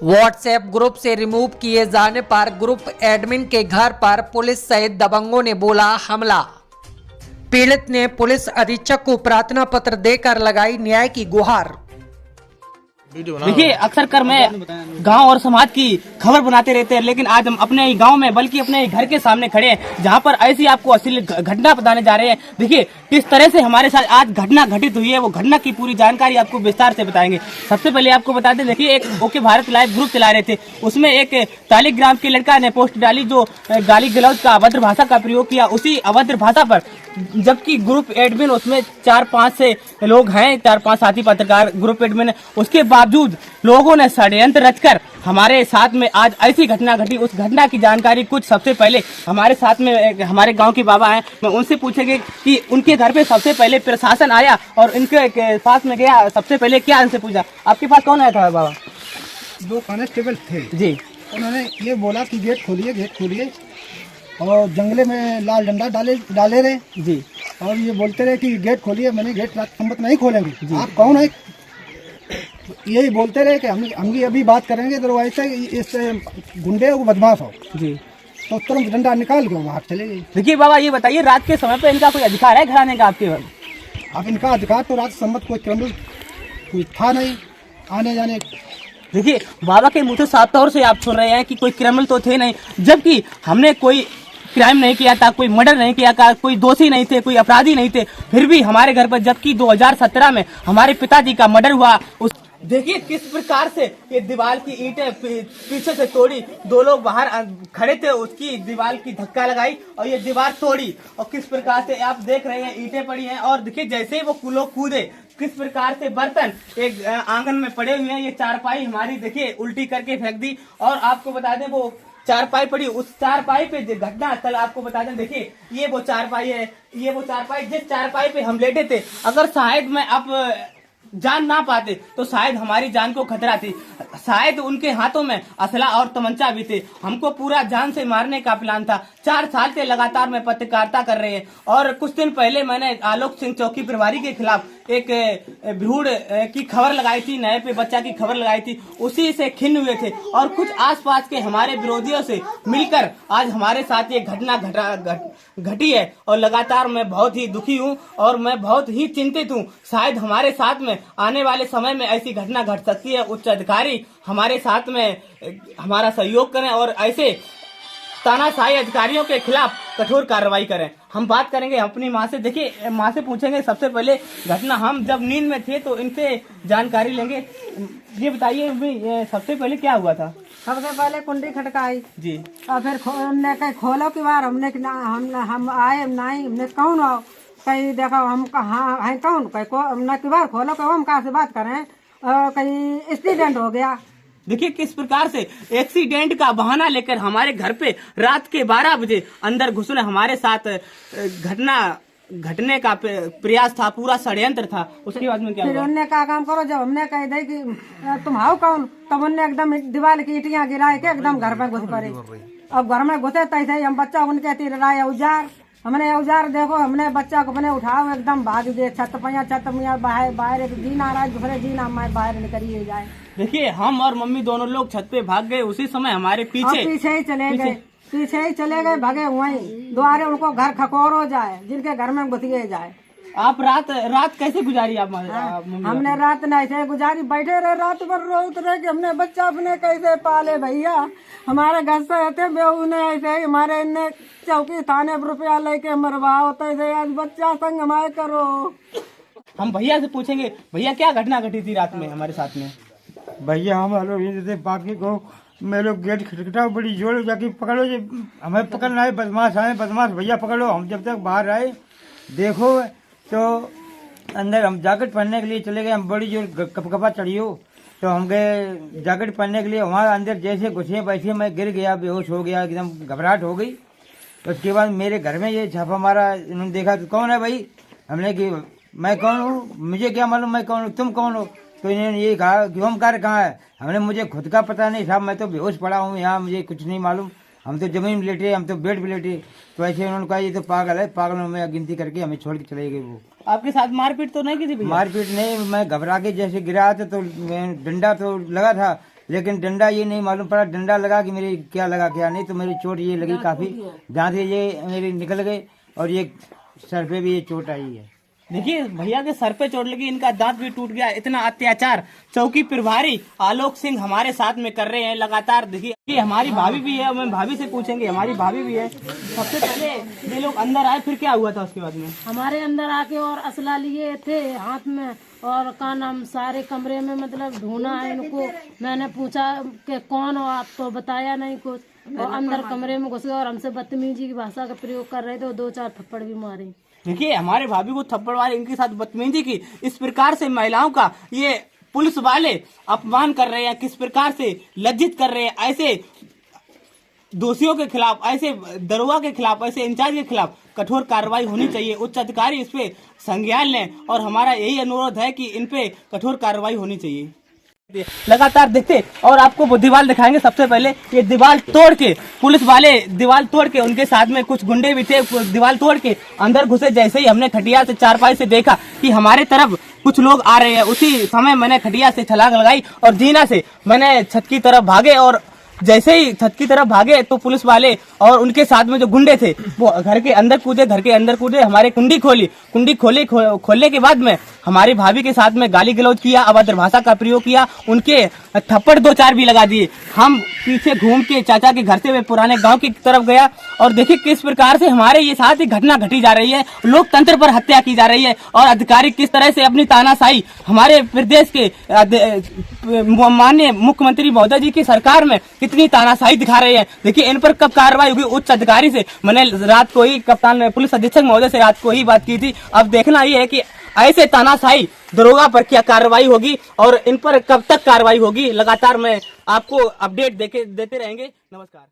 WhatsApp group से remove किए जाने पर ग्रुप एडमिन के घर पर पुलिस सहित दबंगों ने बोला हमला। पीड़ित ने पुलिस अधीक्षक को प्रार्थना पत्र देकर लगाई न्याय की गुहार। देखिए, अक्सर कर मैं गांव और समाज की खबर बनाते रहते हैं, लेकिन आज हम अपने ही गांव में बल्कि अपने ही घर के सामने खड़े हैं, जहां पर ऐसी आपको असली घटना बताने जा रहे हैं। देखिए किस तरह से हमारे साथ आज घटना घटित हुई है, वो घटना की पूरी जानकारी आपको विस्तार से बताएंगे। सबसे पहले आपको बता दें, देखिए एक ओके भारत लाइव ग्रुप चला रहे थे, उसमें एक तालिग्राम के लड़का ने पोस्ट डाली जो गाली गलौज का अभद्र भाषा का प्रयोग किया। उसी अभद्र भाषा पर जबकि ग्रुप एडमिन उसमें 4-5 से लोग हैं, 4-5 साथी पत्रकार ग्रुप एडमिन है, उसके बावजूद लोगों ने षड्यंत्र रचकर हमारे साथ में आज ऐसी घटना घटी। उस घटना की जानकारी कुछ सबसे पहले हमारे साथ में हमारे गांव के बाबा हैं, मैं उनसे पूछेंगे कि उनके घर पे सबसे पहले प्रशासन आया और इनके पास में गया, सबसे पहले क्या उनसे पूछा। आपके पास कौन आया था बाबा? 2 कांस्टेबल थे जी। उन्होंने ये बोला कि गेट खोलिए और जंगले में लाल डंडा डाले रहे जी और ये बोलते रहे कि गेट खोलिए। मैंने गेट रात संबत नहीं खोलेंगे, आप कौन है? यही बोलते रहे कि हम अभी बात करेंगे, तो ऐसे इस गुंडे को बदमाश हो जी, तो तुरंत डंडा निकाल के बाहर चले गए। देखिए बाबा, ये बताइए रात के समय पे इनका कोई अधिकार है घर आने का आपके? अब इनका अधिकार तो रात संबत कोई क्रिमिनल कोई था नहीं आने जाने। देखिए बाबा के मुंह से साफ तौर से आप सुन रहे हैं कि कोई क्रिमिनल तो थे नहीं, जबकि हमने कोई क्राइम नहीं किया था, कोई मर्डर नहीं किया था, कोई दोषी नहीं थे, कोई अपराधी नहीं थे, फिर भी हमारे घर पर जबकि 2017 में हमारे पिताजी का मर्डर हुआ। उस देखिए किस प्रकार से ये दीवार की ईंटें पीछे से तोड़ी, 2 लोग बाहर खड़े थे, उसकी दीवार की धक्का लगाई और ये दीवार तोड़ी। और किस प्रकार से आप देख रहे हैं ईंटें पड़ी हैं और देखिए जैसे ही वो लोग कूदे किस प्रकार से बर्तन एक आंगन में पड़े हुए हैं। ये चारपाई हमारी देखिए उल्टी करके फेंक दी। और आपको बता दें वो चारपाई पड़ी, उस चारपाई पे घटना स्थल आपको बता दें, देखिए ये वो चारपाई है, ये वो चारपाई जिस चारपाई पे हम लेटे थे, अगर शायद मैं अब जान ना पाते तो शायद हमारी जान को खतरा थी। शायद उनके हाथों में असला और तमंचा भी थे। हमको पूरा जान से मारने का प्लान था। 4 साल से लगातार मैं पत्रकारिता कर रहे हैं और कुछ दिन पहले मैंने आलोक सिंह चौकी प्रभारी के खिलाफ एक भ्रूण की खबर लगाई थी, नए पे बच्चा की खबर लगाई थी, उसी से खिन्न हुए थे। और कुछ आसपास के हमारे विरोधियों से मिलकर आज हमारे साथ ये घटना घटी है और लगातार मैं बहुत ही दुखी हूँ और मैं बहुत ही चिंतित हूँ। शायद हमारे साथ में आने वाले समय में ऐसी घटना घट सकती है। उच्च अधिकारी हमारे साथ में हमारा सहयोग करें और ऐसे तानाशाही अधिकारियों के खिलाफ कठोर कार्रवाई करें। हम बात करेंगे अपनी माँ से। देखिए माँ से पूछेंगे सबसे पहले घटना, हम जब नींद में थे तो इनसे जानकारी लेंगे। ये बताइए सबसे पहले क्या हुआ था? सबसे पहले कुंडी खटकाई जी और फिर हमने कहीं खोलो की बार हम आए नहीं, हमने कौन हो कहीं देखो हम कहाँ है कौन कहीं को हमने की बार खोलो कहो हम कहाँ से बात करें, कहीं एक्सीडेंट हो गया। देखिए किस प्रकार से एक्सीडेंट का बहाना लेकर हमारे घर पे रात के 12 बजे अंदर घुसने हमारे साथ घटना घटने का प्रयास था, पूरा षड्यंत्र था। उसके बाद में क्या हुआ? उन्होंने क्या काम करो, जब हमने कह दी कि तुम आओ कौन, तब उनने एकदम दीवार की ईटियां गिराए के एकदम घर में घुस पड़े। अब घर में घुसे तैसे ही हम बच्चा उनके तीर औजार, हमने औजार देखो, हमने बच्चा को अपने उठाओ एकदम भाग गए छत में बाहर एक जीन आ रहा है, दूसरे जीन हमारे बाहर निकलिए जाए। देखिए हम और मम्मी दोनों लोग छत पे भाग गए, उसी समय हमारे पीछे ही चले गए भागे वहीं द्वारे उनको घर खकोर हो जाए, जिनके घर में घुसिए जाए। आप रात कैसे गुजारी आप? हमने रात नहीं से गुजारी, बैठे रहे रात भर रोत रहे कि हमने बच्चा अपने कैसे पाले भैया। हमारे घर से रहते बेहू ने ऐसे ही हमारे इन्ने चौकी थाने पर रुपया लेके मरवाओ, तो आज बच्चा संग हमारे करो। हम भैया से पूछेंगे, भैया क्या घटना घटी थी रात में हमारे साथ में? भैया हम लोग बाकी को मैं लोग गेट खटखटा बड़ी जोर जाके पकड़ो, हमें पकड़ना है, बदमाश आए, बदमाश भैया पकड़ो। हम जब तक बाहर आए देखो तो अंदर हम जैकेट पहनने के लिए चले गए, हम बड़ी जोर कपकपा चढ़ियो तो हम गए जैकेट पहनने के लिए। वहाँ अंदर जैसे घुसे वैसे मैं गिर गया, बेहोश हो गया, एकदम घबराहट हो गई। तो उसके बाद मेरे घर में ये छापा मारा, इन्होंने देखा तो कौन है भाई? हमने कि मैं कौन हूँ, मुझे क्या मालूम मैं कौन हूँ, तुम कौन हो? तो इन्होंने ये कहा कि होमकार कहाँ है? हमने मुझे खुद का पता नहीं साहब, मैं तो बेहोश पड़ा हूँ यहाँ, मुझे कुछ नहीं मालूम, हम तो जमीन में लेटे, हम तो बेड पे लेटे। तो ऐसे उन्होंने कहा ये तो पागल है, पागलों में गिनती करके हमें छोड़ के चले गए। वो आपके साथ मारपीट तो नहीं की थी? मारपीट नहीं, मैं घबरा के जैसे गिरा था तो डंडा तो लगा था, लेकिन डंडा ये नहीं मालूम पड़ा, डंडा लगा कि मेरे क्या लगा क्या नहीं, तो मेरी चोट ये लगी काफी, जहाँ से ये मेरे निकल गए और ये सर पे भी ये चोट आई है। देखिए भैया के सर पे चोट लगी, इनका दांत भी टूट गया। इतना अत्याचार चौकी प्रभारी आलोक सिंह हमारे साथ में कर रहे हैं लगातार। देखिए हमारी भाभी भी है, हम भाभी से पूछेंगे, हमारी भाभी भी है। सबसे पहले ये लोग अंदर आए, फिर क्या हुआ था उसके बाद में? हमारे अंदर आके और असला लिए थे हाथ में, और का नाम सारे कमरे में मतलब ढूंढा है इनको। मैंने पूछा कि कौन हो आप, तो बताया नहीं कुछ, और अंदर कमरे में घुस गए और हमसे बदतमीजी की भाषा का प्रयोग कर रहे थे और 2-4 थप्पड़ भी मारे। देखिए हमारे भाभी को थप्पड़ मारे, इनके साथ बदतमीजी की। इस प्रकार से महिलाओं का ये पुलिस वाले अपमान कर रहे हैं, किस प्रकार से लज्जित कर रहे हैं। ऐसे दोषियों के खिलाफ, ऐसे दरोगा के खिलाफ, ऐसे इंचार्ज के खिलाफ कठोर कार्रवाई होनी चाहिए। उच्च अधिकारी इस पे संज्ञान लें और हमारा यही अनुरोध है कि इन पे कठोर कार्रवाई होनी चाहिए। लगातार देखते और आपको वो दीवार दिखाएंगे। सबसे पहले ये दीवार तोड़ के, पुलिस वाले दीवार तोड़ के, उनके साथ में कुछ गुंडे भी थे, दीवार तोड़ के अंदर घुसे। जैसे ही हमने खटिया से चारपाई से देखा कि हमारे तरफ कुछ लोग आ रहे हैं, उसी समय मैंने खटिया से छलांग लगाई और जीना से मैंने छत की तरफ भागे। और जैसे ही छत की तरफ भागे तो पुलिस वाले और उनके साथ में जो गुंडे थे वो घर के अंदर कूदे, हमारे कुंडी खोलने के बाद में हमारी भाभी के साथ में गाली गलौज किया, अभद्र भाषा का प्रयोग किया, उनके थप्पड़ 2-4 भी लगा दिए। हम पीछे घूम के चाचा के घर से वे पुराने गांव की तरफ गया और देखिए किस प्रकार से हमारे ये साथ ही घटना घटी जा रही है, लोकतंत्र पर हत्या की जा रही है और अधिकारी किस तरह से अपनी तानाशाही हमारे प्रदेश के माननीय मुख्यमंत्री महोदय जी की सरकार में कितनी तानाशाही दिखा रहे हैं। देखिए इन पर कब कार्रवाई होगी उच्च अधिकारी से। मैंने रात को ही कप्तान पुलिस अधीक्षक महोदय से रात को ही बात की थी। अब देखना ये है कि ऐसे तानाशाही दरोगा पर क्या कार्रवाई होगी और इन पर कब तक कार्रवाई होगी। लगातार मैं आपको अपडेट देते रहेंगे। नमस्कार।